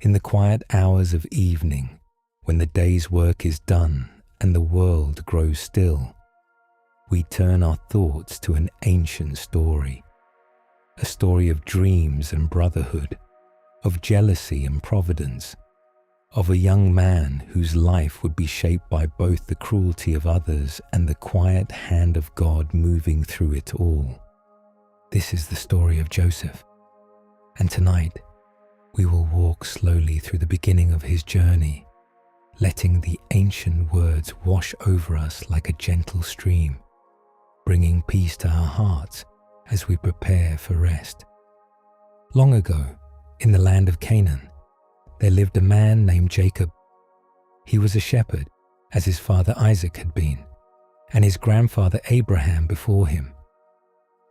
In the quiet hours of evening, when the day's work is done and the world grows still, we turn our thoughts to an ancient story, a story of dreams and brotherhood, of jealousy and providence, of a young man whose life would be shaped by both the cruelty of others and the quiet hand of God moving through it all. This is the story of Joseph, and tonight we will walk slowly through the beginning of his journey, letting the ancient words wash over us like a gentle stream, bringing peace to our hearts as we prepare for rest. Long ago, in the land of Canaan, there lived a man named Jacob. He was a shepherd, as his father Isaac had been, and his grandfather Abraham before him.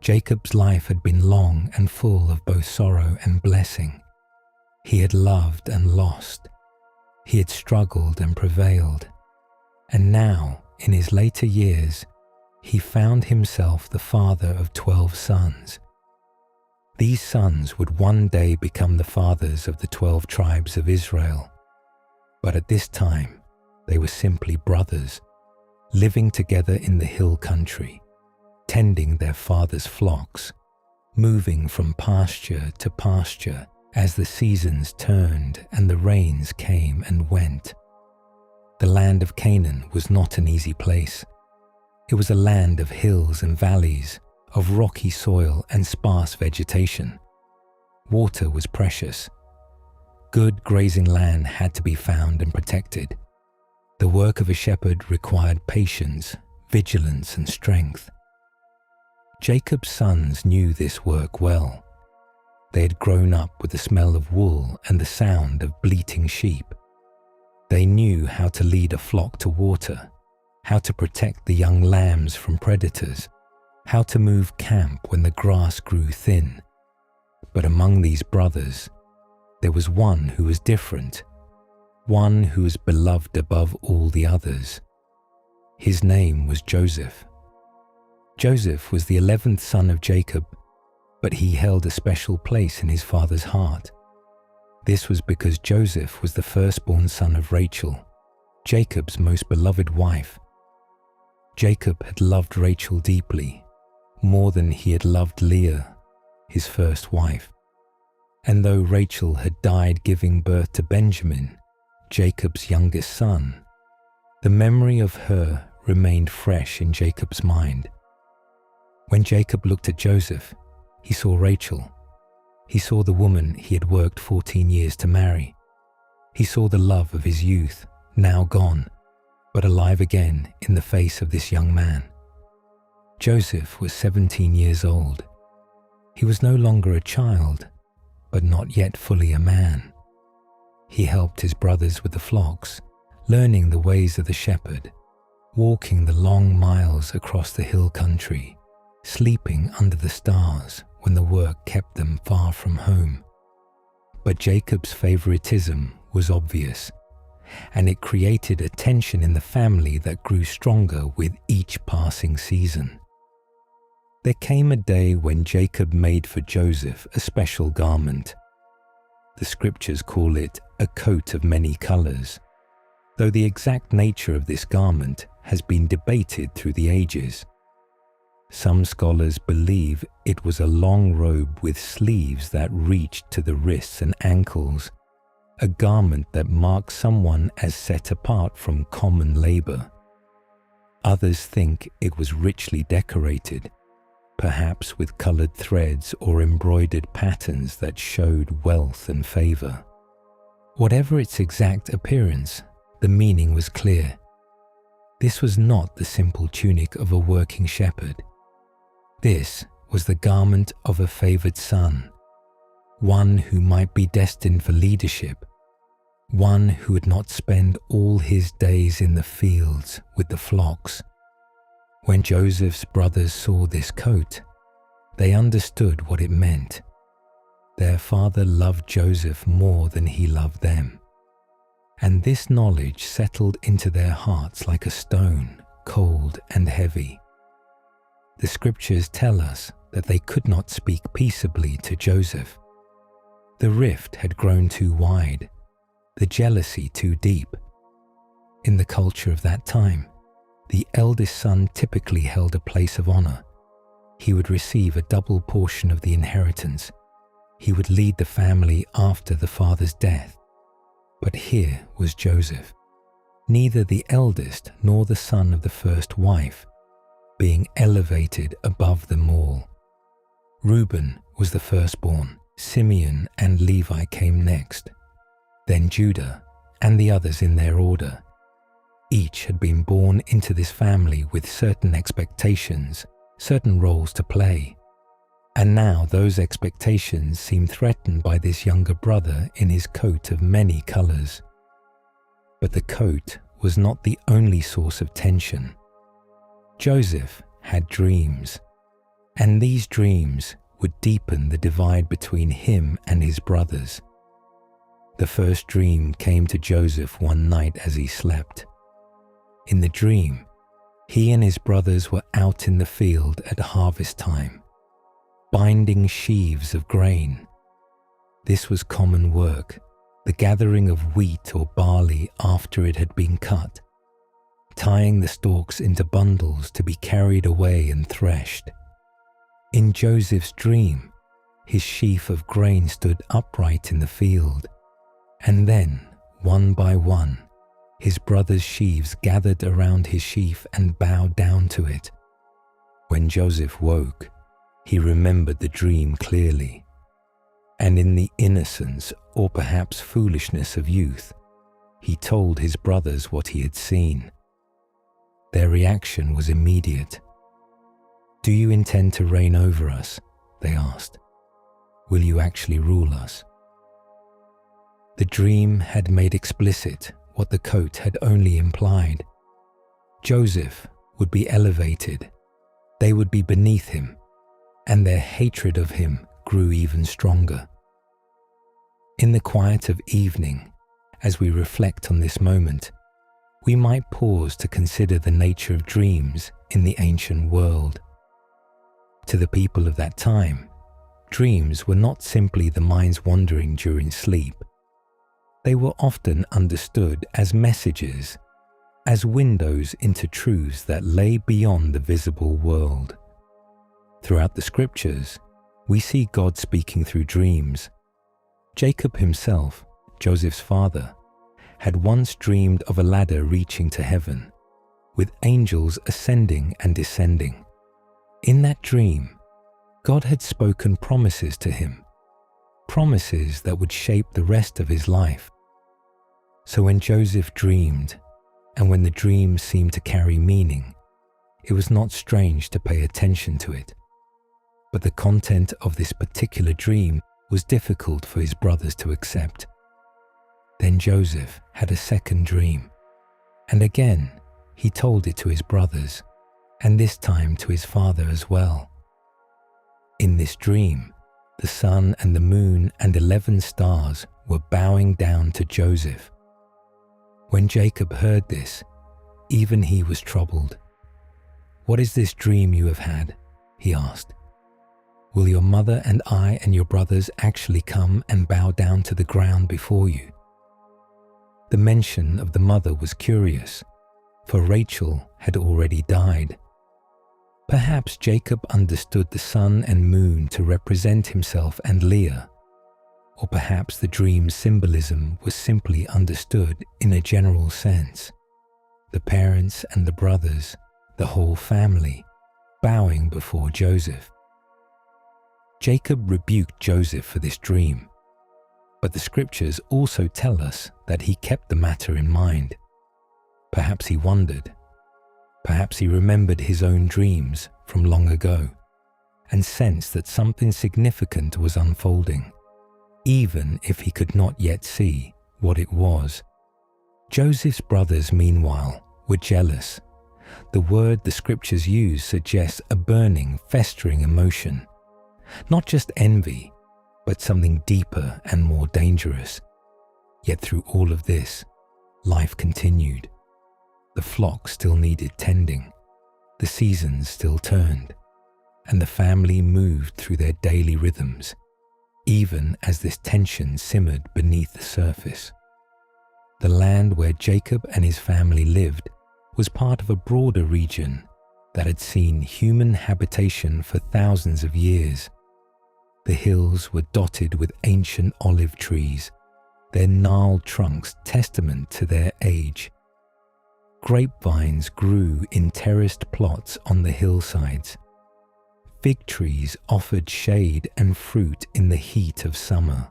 Jacob's life had been long and full of both sorrow and blessing. He had loved and lost. He had struggled and prevailed. And now, in his later years, he found himself the father of 12 sons. These sons would one day become the fathers of the 12 tribes of Israel. But at this time, they were simply brothers, living together in the hill country, tending their father's flocks, moving from pasture to pasture as the seasons turned and the rains came and went. The land of Canaan was not an easy place. It was a land of hills and valleys, of rocky soil and sparse vegetation. Water was precious. Good grazing land had to be found and protected. The work of a shepherd required patience, vigilance, and strength. Jacob's sons knew this work well. They had grown up with the smell of wool and the sound of bleating sheep. They knew how to lead a flock to water, how to protect the young lambs from predators, how to move camp when the grass grew thin. But among these brothers, there was one who was different, one who was beloved above all the others. His name was Joseph. Joseph was the 11th son of Jacob, but he held a special place in his father's heart. This was because Joseph was the firstborn son of Rachel, Jacob's most beloved wife. Jacob had loved Rachel deeply, more than he had loved Leah, his first wife. And though Rachel had died giving birth to Benjamin, Jacob's youngest son, the memory of her remained fresh in Jacob's mind. When Jacob looked at Joseph, he saw Rachel. He saw the woman he had worked 14 years to marry. He saw the love of his youth, now gone, but alive again in the face of this young man. Joseph was 17 years old. He was no longer a child, but not yet fully a man. He helped his brothers with the flocks, learning the ways of the shepherd, walking the long miles across the hill country, sleeping under the stars when the work kept them far from home. But Jacob's favoritism was obvious, and it created a tension in the family that grew stronger with each passing season. There came a day when Jacob made for Joseph a special garment. The scriptures call it a coat of many colors, though the exact nature of this garment has been debated through the ages. Some scholars believe it was a long robe with sleeves that reached to the wrists and ankles, a garment that marked someone as set apart from common labor. Others think it was richly decorated, perhaps with colored threads or embroidered patterns that showed wealth and favor. Whatever its exact appearance, the meaning was clear. This was not the simple tunic of a working shepherd. This was the garment of a favored son, one who might be destined for leadership, one who would not spend all his days in the fields with the flocks. When Joseph's brothers saw this coat, they understood what it meant. Their father loved Joseph more than he loved them, and this knowledge settled into their hearts like a stone, cold and heavy. The scriptures tell us that they could not speak peaceably to Joseph. The rift had grown too wide, the jealousy too deep. In the culture of that time, the eldest son typically held a place of honor. He would receive a double portion of the inheritance. He would lead the family after the father's death. But here was Joseph, neither the eldest nor the son of the first wife, being elevated above them all. Reuben was the firstborn, Simeon and Levi came next, then Judah and the others in their order. Each had been born into this family with certain expectations, certain roles to play. And now those expectations seemed threatened by this younger brother in his coat of many colors. But the coat was not the only source of tension. Joseph had dreams, and these dreams would deepen the divide between him and his brothers. The first dream came to Joseph one night as he slept. In the dream, he and his brothers were out in the field at harvest time, binding sheaves of grain. This was common work, the gathering of wheat or barley after it had been cut, tying the stalks into bundles to be carried away and threshed. In Joseph's dream, his sheaf of grain stood upright in the field, and then, one by one, his brothers' sheaves gathered around his sheaf and bowed down to it. When Joseph woke, he remembered the dream clearly, and in the innocence or perhaps foolishness of youth, he told his brothers what he had seen. Their reaction was immediate. "Do you intend to reign over us?" they asked. "Will you actually rule us?" The dream had made explicit what the coat had only implied. Joseph would be elevated, they would be beneath him, and their hatred of him grew even stronger. In the quiet of evening, as we reflect on this moment, we might pause to consider the nature of dreams in the ancient world. To the people of that time, dreams were not simply the mind's wandering during sleep. They were often understood as messages, as windows into truths that lay beyond the visible world. Throughout the scriptures, we see God speaking through dreams. Jacob himself, Joseph's father, had once dreamed of a ladder reaching to heaven, with angels ascending and descending. In that dream, God had spoken promises to him, promises that would shape the rest of his life. So when Joseph dreamed, and when the dream seemed to carry meaning, it was not strange to pay attention to it. But the content of this particular dream was difficult for his brothers to accept. Then Joseph had a second dream, and again he told it to his brothers, and this time to his father as well. In this dream, the sun and the moon and 11 stars were bowing down to Joseph. When Jacob heard this, even he was troubled. "What is this dream you have had?" he asked. "Will your mother and I and your brothers actually come and bow down to the ground before you?" The mention of the mother was curious, for Rachel had already died. Perhaps Jacob understood the sun and moon to represent himself and Leah, or perhaps the dream's symbolism was simply understood in a general sense. The parents and the brothers, the whole family, bowing before Joseph. Jacob rebuked Joseph for this dream, but the scriptures also tell us that he kept the matter in mind. Perhaps he wondered. Perhaps he remembered his own dreams from long ago and sensed that something significant was unfolding, even if he could not yet see what it was. Joseph's brothers, meanwhile, were jealous. The word the scriptures use suggests a burning, festering emotion. Not just envy, but something deeper and more dangerous. Yet through all of this, life continued. The flock still needed tending, the seasons still turned, and the family moved through their daily rhythms, even as this tension simmered beneath the surface. The land where Jacob and his family lived was part of a broader region that had seen human habitation for thousands of years. The hills were dotted with ancient olive trees, their gnarled trunks testament to their age. Grapevines grew in terraced plots on the hillsides. Fig trees offered shade and fruit in the heat of summer.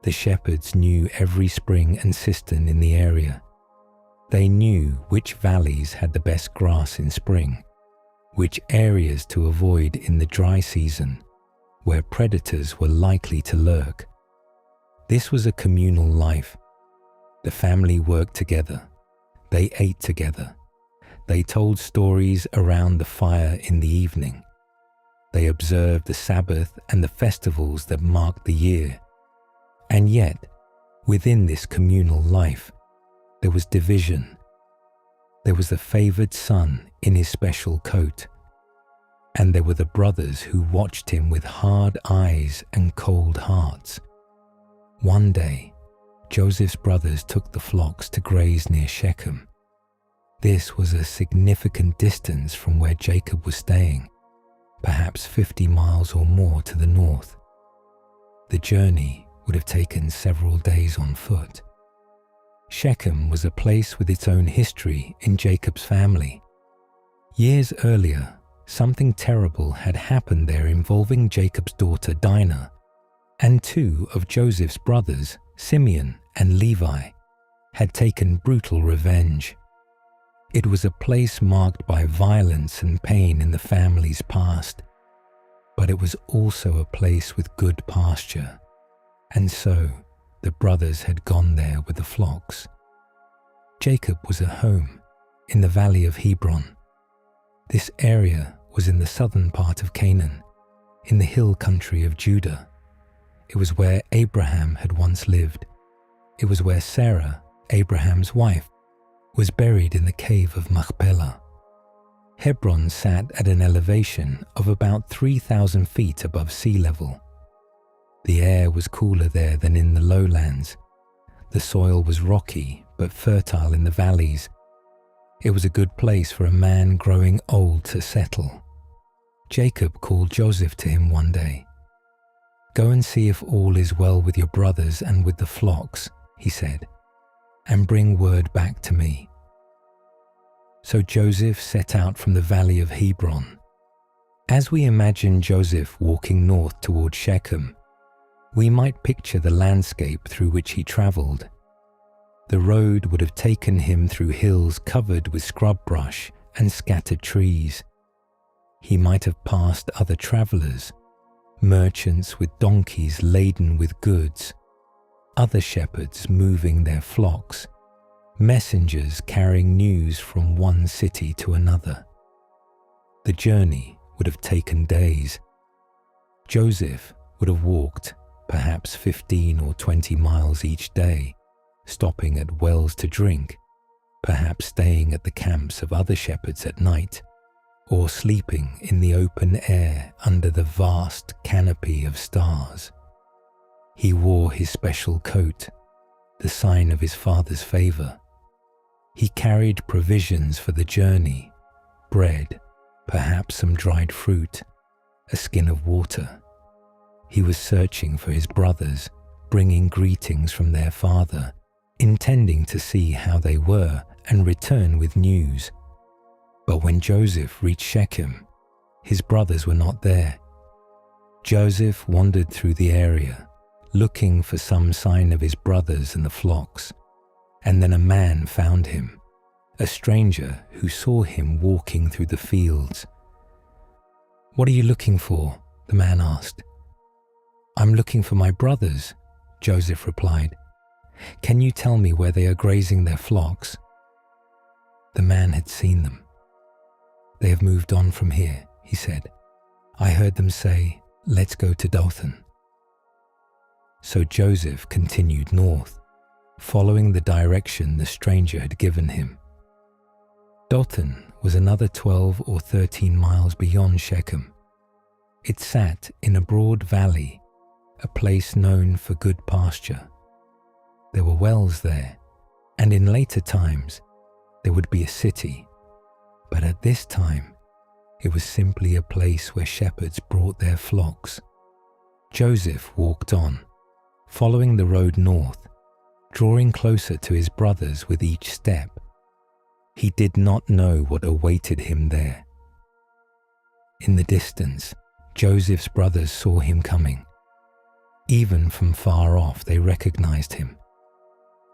The shepherds knew every spring and cistern in the area. They knew which valleys had the best grass in spring, which areas to avoid in the dry season, where predators were likely to lurk. This was a communal life. The family worked together. They ate together. They told stories around the fire in the evening. They observed the Sabbath and the festivals that marked the year. And yet, within this communal life, there was division. There was the favored son in his special coat, and there were the brothers who watched him with hard eyes and cold hearts. One day, Joseph's brothers took the flocks to graze near Shechem. This was a significant distance from where Jacob was staying, perhaps 50 miles or more to the north. The journey would have taken several days on foot. Shechem was a place with its own history in Jacob's family. Years earlier, something terrible had happened there involving Jacob's daughter Dinah, and two of Joseph's brothers, Simeon and Levi, had taken brutal revenge. It was a place marked by violence and pain in the family's past, but it was also a place with good pasture. And so, the brothers had gone there with the flocks. Jacob was at home in the valley of Hebron. This area was in the southern part of Canaan, in the hill country of Judah. It was where Abraham had once lived. It was where Sarah, Abraham's wife, was buried in the cave of Machpelah. Hebron sat at an elevation of about 3,000 feet above sea level. The air was cooler there than in the lowlands. The soil was rocky but fertile in the valleys. It was a good place for a man growing old to settle. Jacob called Joseph to him one day. "Go and see if all is well with your brothers and with the flocks," he said, "and bring word back to me." So Joseph set out from the valley of Hebron. As we imagine Joseph walking north toward Shechem, we might picture the landscape through which he traveled. The road would have taken him through hills covered with scrub brush and scattered trees. He might have passed other travelers, merchants with donkeys laden with goods, other shepherds moving their flocks, messengers carrying news from one city to another. The journey would have taken days. Joseph would have walked perhaps 15 or 20 miles each day, stopping at wells to drink, perhaps staying at the camps of other shepherds at night, or sleeping in the open air under the vast canopy of stars. He wore his special coat, the sign of his father's favor. He carried provisions for the journey, bread, perhaps some dried fruit, a skin of water. He was searching for his brothers, bringing greetings from their father, intending to see how they were and return with news. But when Joseph reached Shechem, his brothers were not there. Joseph wandered through the area, looking for some sign of his brothers and the flocks, and then a man found him, a stranger who saw him walking through the fields. "What are you looking for?" the man asked. "I'm looking for my brothers," Joseph replied. "Can you tell me where they are grazing their flocks?" The man had seen them. "They have moved on from here," he said. "I heard them say, 'Let's go to Dothan.'" So Joseph continued north, following the direction the stranger had given him. Dothan was another 12 or 13 miles beyond Shechem. It sat in a broad valley, a place known for good pasture. There were wells there, and in later times there would be a city, but at this time it was simply a place where shepherds brought their flocks. Joseph walked on, following the road north, drawing closer to his brothers with each step. He did not know what awaited him there. In the distance, Joseph's brothers saw him coming. Even from far off, they recognized him.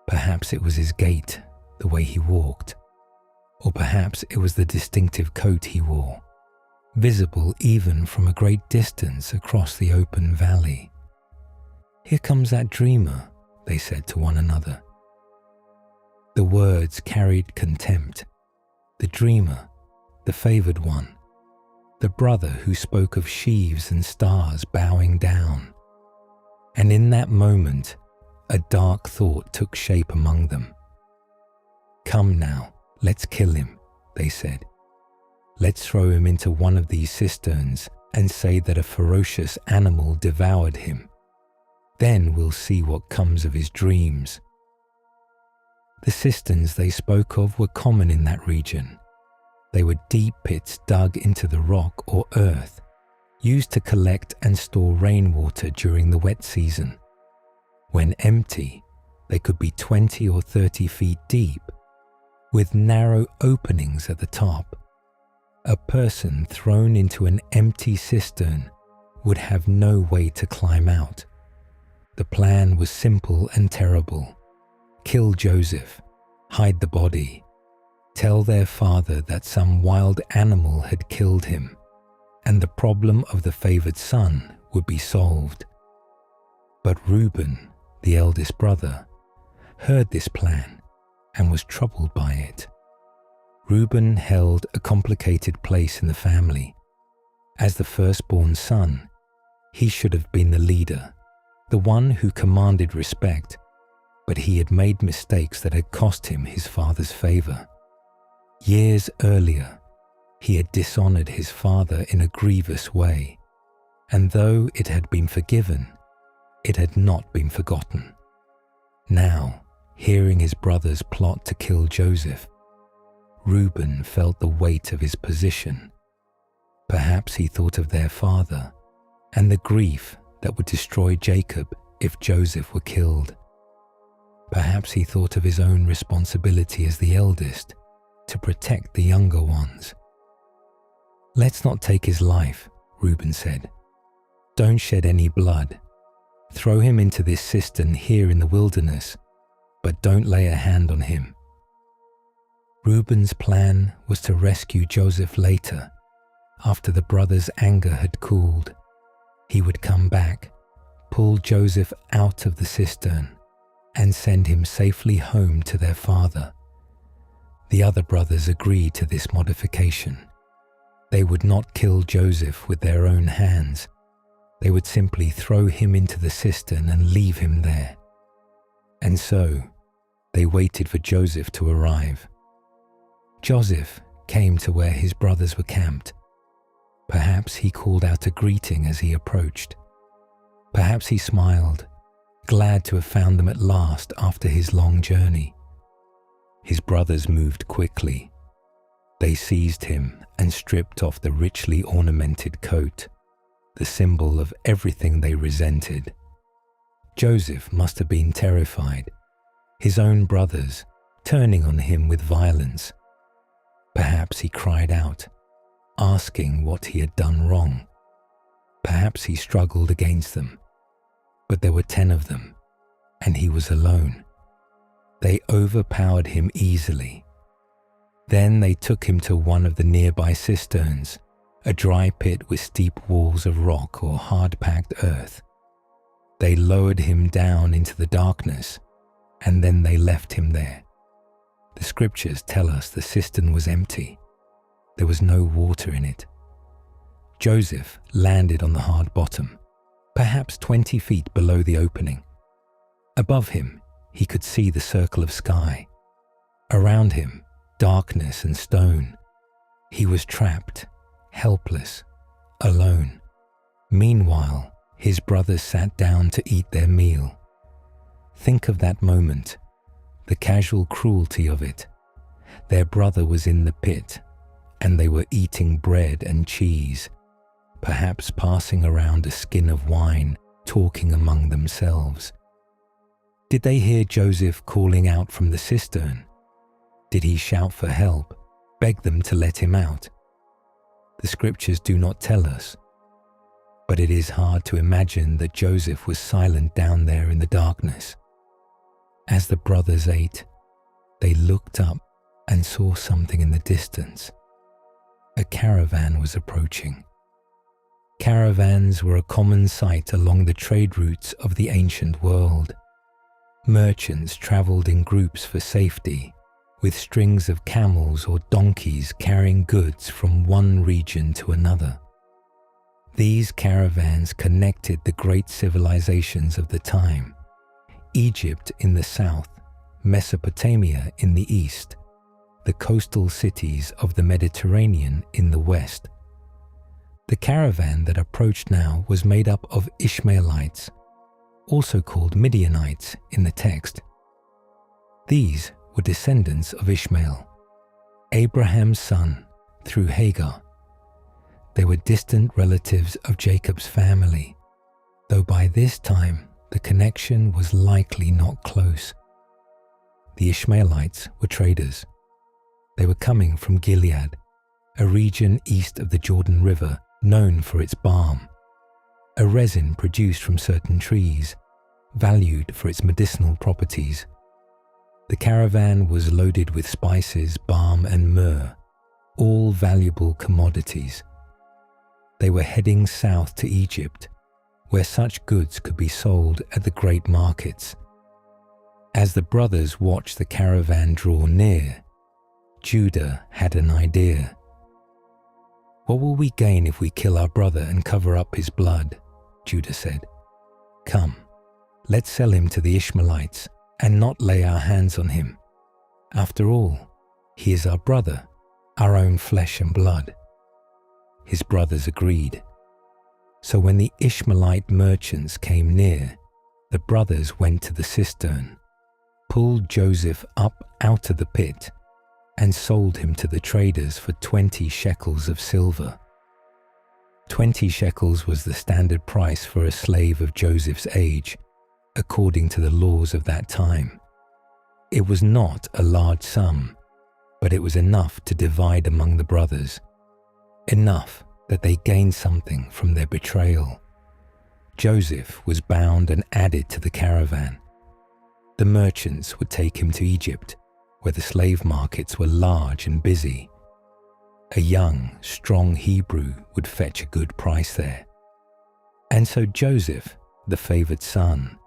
Perhaps it was his gait, the way he walked, or perhaps it was the distinctive coat he wore, visible even from a great distance across the open valley. "Here comes that dreamer," they said to one another. The words carried contempt. The dreamer, the favored one, the brother who spoke of sheaves and stars bowing down. And in that moment, a dark thought took shape among them. "Come now, let's kill him," they said. "Let's throw him into one of these cisterns and say that a ferocious animal devoured him. Then we'll see what comes of his dreams." The cisterns they spoke of were common in that region. They were deep pits dug into the rock or earth, used to collect and store rainwater during the wet season. When empty, they could be 20 or 30 feet deep, with narrow openings at the top. A person thrown into an empty cistern would have no way to climb out. The plan was simple and terrible. Kill Joseph, hide the body, tell their father that some wild animal had killed him, and the problem of the favored son would be solved. But Reuben, the eldest brother, heard this plan and was troubled by it. Reuben held a complicated place in the family. As the firstborn son, he should have been the leader, the one who commanded respect, but he had made mistakes that had cost him his father's favor. Years earlier, he had dishonored his father in a grievous way, and though it had been forgiven, it had not been forgotten. Now, hearing his brothers plot to kill Joseph, Reuben felt the weight of his position. Perhaps he thought of their father and the grief that would destroy Jacob if Joseph were killed. Perhaps he thought of his own responsibility as the eldest to protect the younger ones. "Let's not take his life," Reuben said. "Don't shed any blood. Throw him into this cistern here in the wilderness, but don't lay a hand on him." Reuben's plan was to rescue Joseph later, after the brothers' anger had cooled. He would come back, pull Joseph out of the cistern, and send him safely home to their father. The other brothers agreed to this modification. They would not kill Joseph with their own hands. They would simply throw him into the cistern and leave him there. And so, they waited for Joseph to arrive. Joseph came to where his brothers were camped. Perhaps he called out a greeting as he approached. Perhaps he smiled, glad to have found them at last after his long journey. His brothers moved quickly. They seized him and stripped off the richly ornamented coat, the symbol of everything they resented. Joseph must have been terrified, his own brothers turning on him with violence. Perhaps he cried out, asking what he had done wrong. Perhaps he struggled against them, but there were 10 of them, and he was alone. They overpowered him easily. Then they took him to one of the nearby cisterns, a dry pit with steep walls of rock or hard-packed earth. They lowered him down into the darkness, and then they left him there. The scriptures tell us the cistern was empty. There was no water in it. Joseph landed on the hard bottom, perhaps 20 feet below the opening. Above him, he could see the circle of sky. Around him, darkness and stone. He was trapped, helpless, alone. Meanwhile, his brothers sat down to eat their meal. Think of that moment. the casual cruelty of it. Their brother was in the pit, and they were eating bread and cheese, perhaps passing around a skin of wine, talking among themselves. Did they hear Joseph calling out from the cistern? Did he shout for help, beg them to let him out? The scriptures do not tell us, but it is hard to imagine that Joseph was silent down there in the darkness. As the brothers ate, they looked up and saw something in the distance. A caravan was approaching. Caravans were a common sight along the trade routes of the ancient world. Merchants traveled in groups for safety, with strings of camels or donkeys carrying goods from one region to another. These caravans connected the great civilizations of the time: Egypt in the south, Mesopotamia in the east, the coastal cities of the Mediterranean in the west. The caravan that approached now was made up of Ishmaelites, also called Midianites in the text. These were descendants of Ishmael, Abraham's son through Hagar. They were distant relatives of Jacob's family, though by this time the connection was likely not close. The Ishmaelites were traders. They were coming from Gilead, a region east of the Jordan River known for its balm, a resin produced from certain trees, valued for its medicinal properties. The caravan was loaded with spices, balm, and myrrh, all valuable commodities. They were heading south to Egypt, where such goods could be sold at the great markets. As the brothers watched the caravan draw near, Judah had an idea. "What will we gain if we kill our brother and cover up his blood?" Judah said. "Come, let's sell him to the Ishmaelites and not lay our hands on him. After all, he is our brother, our own flesh and blood." His brothers agreed. So when the Ishmaelite merchants came near, the brothers went to the cistern, pulled Joseph up out of the pit, and sold him to the traders for 20 shekels of silver. 20 shekels was the standard price for a slave of Joseph's age, according to the laws of that time. It was not a large sum, but it was enough to divide among the brothers, enough that they gained something from their betrayal. Joseph was bound and added to the caravan. The merchants would take him to Egypt, where the slave markets were large and busy. A young, strong Hebrew would fetch a good price there. And so Joseph, the favored son,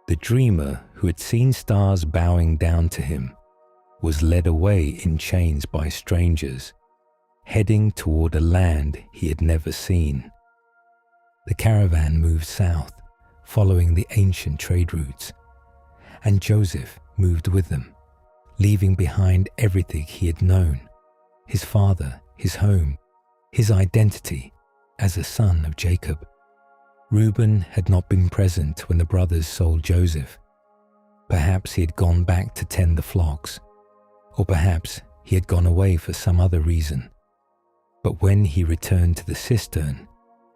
the dreamer who had seen stars bowing down to him, was led away in chains by strangers, heading toward a land he had never seen. The caravan moved south, following the ancient trade routes, and Joseph moved with them, leaving behind everything he had known: his father, his home, his identity as a son of Jacob. Reuben had not been present when the brothers sold Joseph. Perhaps he had gone back to tend the flocks, or perhaps he had gone away for some other reason. But when he returned to the cistern,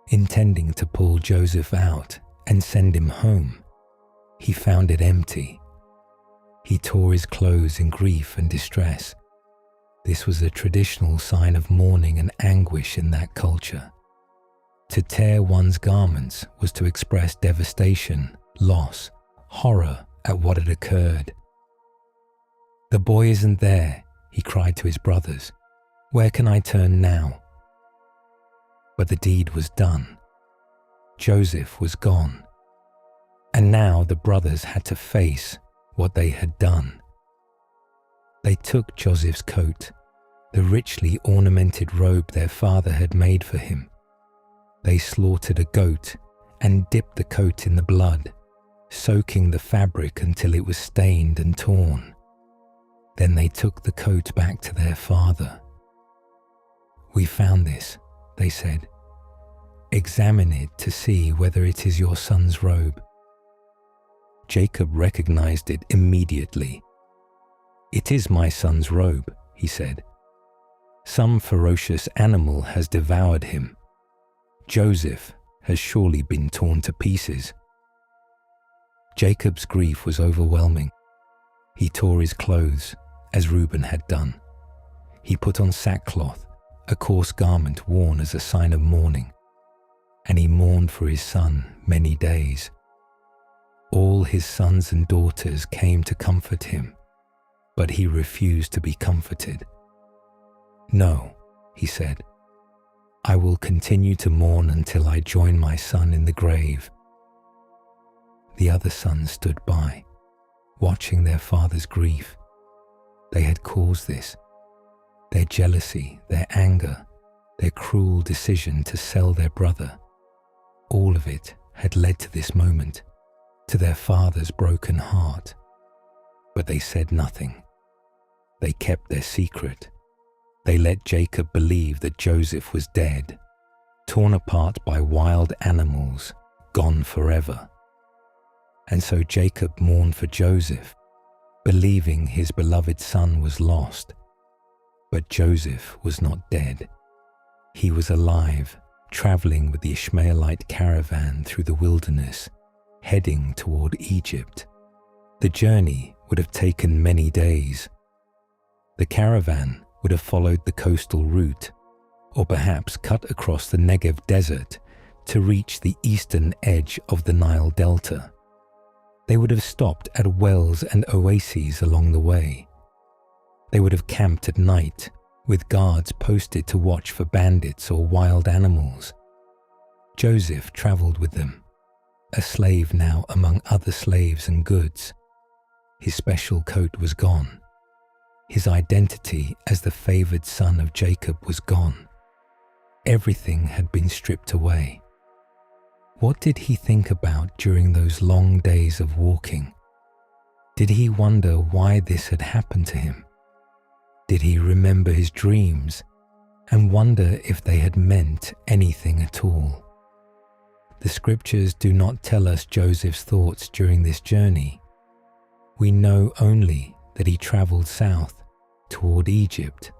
intending to pull Joseph out and send him home, he found it empty. He tore his clothes in grief and distress. This was a traditional sign of mourning and anguish in that culture. To tear one's garments was to express devastation, loss, horror at what had occurred. "The boy isn't there," he cried to his brothers. "Where can I turn now?" But the deed was done. Joseph was gone. And now the brothers had to face what they had done. They took Joseph's coat, the richly ornamented robe their father had made for him. They slaughtered a goat and dipped the coat in the blood, soaking the fabric until it was stained and torn. Then they took the coat back to their father. "We found this," they said. "Examine it to see whether it is your son's robe." Jacob recognized it immediately. "It is my son's robe," he said. "Some ferocious animal has devoured him. Joseph has surely been torn to pieces." Jacob's grief was overwhelming. He tore his clothes, as Reuben had done. He put on sackcloth, a coarse garment worn as a sign of mourning, and he mourned for his son many days. All his sons and daughters came to comfort him, but he refused to be comforted. "No," he said, "I will continue to mourn until I join my son in the grave." The other sons stood by, watching their father's grief. They had caused this. Their jealousy, their anger, their cruel decision to sell their brother, all of it had led to this moment, to their father's broken heart. But they said nothing. They kept their secret. They let Jacob believe that Joseph was dead, torn apart by wild animals, gone forever. And so Jacob mourned for Joseph, believing his beloved son was lost. But Joseph was not dead. He was alive, traveling with the Ishmaelite caravan through the wilderness, heading toward Egypt. The journey would have taken many days. The caravan would have followed the coastal route, or perhaps cut across the Negev desert to reach the eastern edge of the Nile Delta. They would have stopped at wells and oases along the way. They would have camped at night, with guards posted to watch for bandits or wild animals. Joseph traveled with them, a slave now among other slaves and goods. His special coat was gone. His identity as the favored son of Jacob was gone. Everything had been stripped away. What did he think about during those long days of walking? Did he wonder why this had happened to him? Did he remember his dreams and wonder if they had meant anything at all? The scriptures do not tell us Joseph's thoughts during this journey. We know only that he traveled south toward Egypt,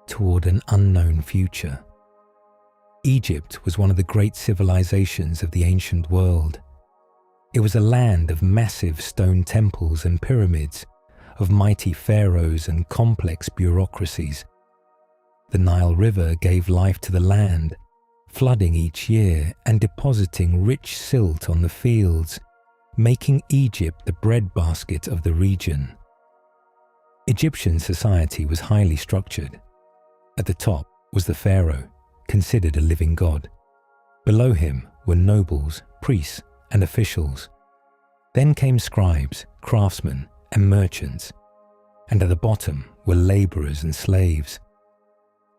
toward an unknown future. Egypt was one of the great civilizations of the ancient world. It was a land of massive stone temples and pyramids, of mighty pharaohs and complex bureaucracies. The Nile River gave life to the land, flooding each year and depositing rich silt on the fields, making Egypt the breadbasket of the region. Egyptian society was highly structured. At the top was the pharaoh, considered a living god. Below him were nobles, priests, and officials. Then came scribes, craftsmen, and merchants, and at the bottom were laborers and slaves.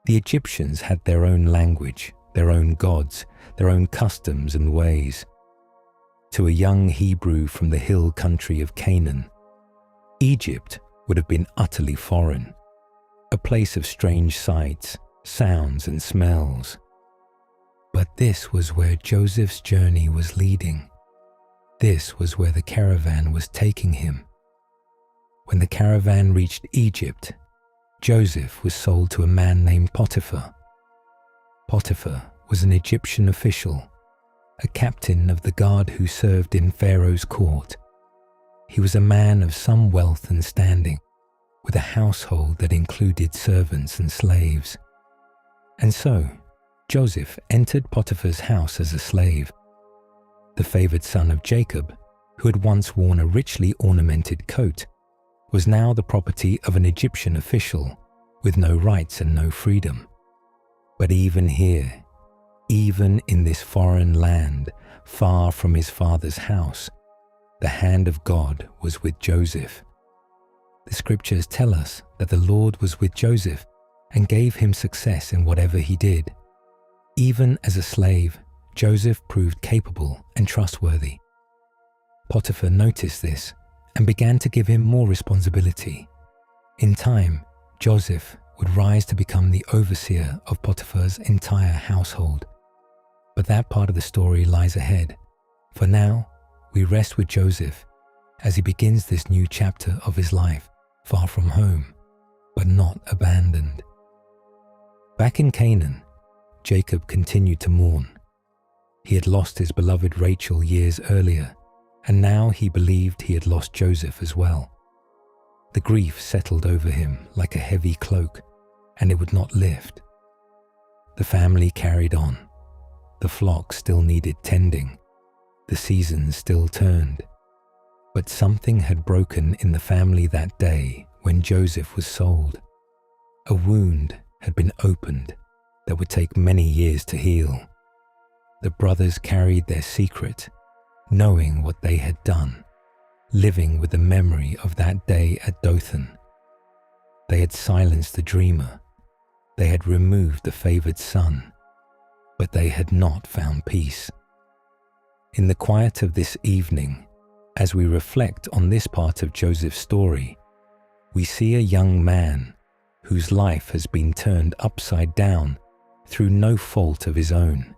The Egyptians had their own language, their own gods, their own customs and ways. To a young Hebrew from the hill country of Canaan, Egypt would have been utterly foreign, a place of strange sights, sounds and smells. But this was where Joseph's journey was leading. This was where the caravan was taking him. When the caravan reached Egypt, Joseph was sold to a man named Potiphar. Potiphar was an Egyptian official, a captain of the guard who served in Pharaoh's court. He was a man of some wealth and standing, with a household that included servants and slaves. And so, Joseph entered Potiphar's house as a slave. The favored son of Jacob, who had once worn a richly ornamented coat, was now the property of an Egyptian official with no rights and no freedom. But even here, even in this foreign land, far from his father's house, the hand of God was with Joseph. The scriptures tell us that the Lord was with Joseph and gave him success in whatever he did. Even as a slave, Joseph proved capable and trustworthy. Potiphar noticed this and began to give him more responsibility. In time, Joseph would rise to become the overseer of Potiphar's entire household. But that part of the story lies ahead. For now, we rest with Joseph as he begins this new chapter of his life, far from home, but not abandoned. Back in Canaan, Jacob continued to mourn. He had lost his beloved Rachel years earlier, and now he believed he had lost Joseph as well. The grief settled over him like a heavy cloak, and it would not lift. The family carried on. The flock still needed tending. The seasons still turned. But something had broken in the family that day when Joseph was sold. A wound had been opened that would take many years to heal. The brothers carried their secret, knowing what they had done, living with the memory of that day at Dothan. They had silenced the dreamer. They had removed the favored son, but they had not found peace. In the quiet of this evening, as we reflect on this part of Joseph's story, we see a young man whose life has been turned upside down through no fault of his own.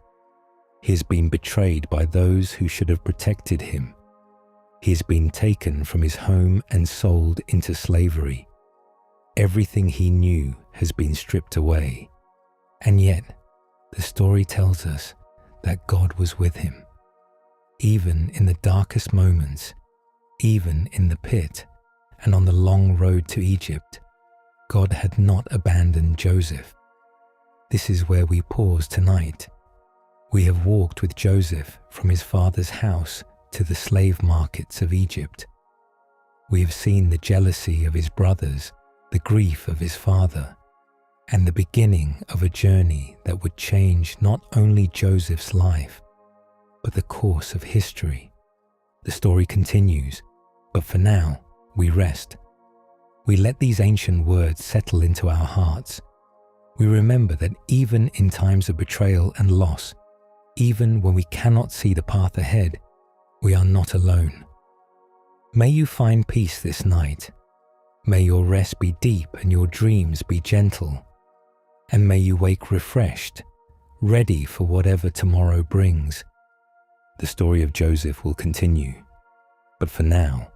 He has been betrayed by those who should have protected him. He has been taken from his home and sold into slavery. Everything he knew has been stripped away. And yet, the story tells us that God was with him. Even in the darkest moments, even in the pit and on the long road to Egypt, God had not abandoned Joseph. This is where we pause tonight. We have walked with Joseph from his father's house to the slave markets of Egypt. We have seen the jealousy of his brothers, the grief of his father, and the beginning of a journey that would change not only Joseph's life, but the course of history. The story continues, but for now, we rest. We let these ancient words settle into our hearts. We remember that even in times of betrayal and loss, even when we cannot see the path ahead, we are not alone. May you find peace this night. May your rest be deep and your dreams be gentle. And may you wake refreshed, ready for whatever tomorrow brings. The story of Joseph will continue, but for now,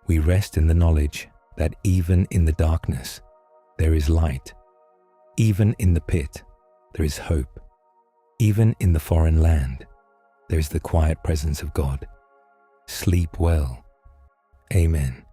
we rest in the knowledge that even in the darkness, there is light. Even in the pit, there is hope. Even in the foreign land, there is the quiet presence of God. Sleep well. Amen.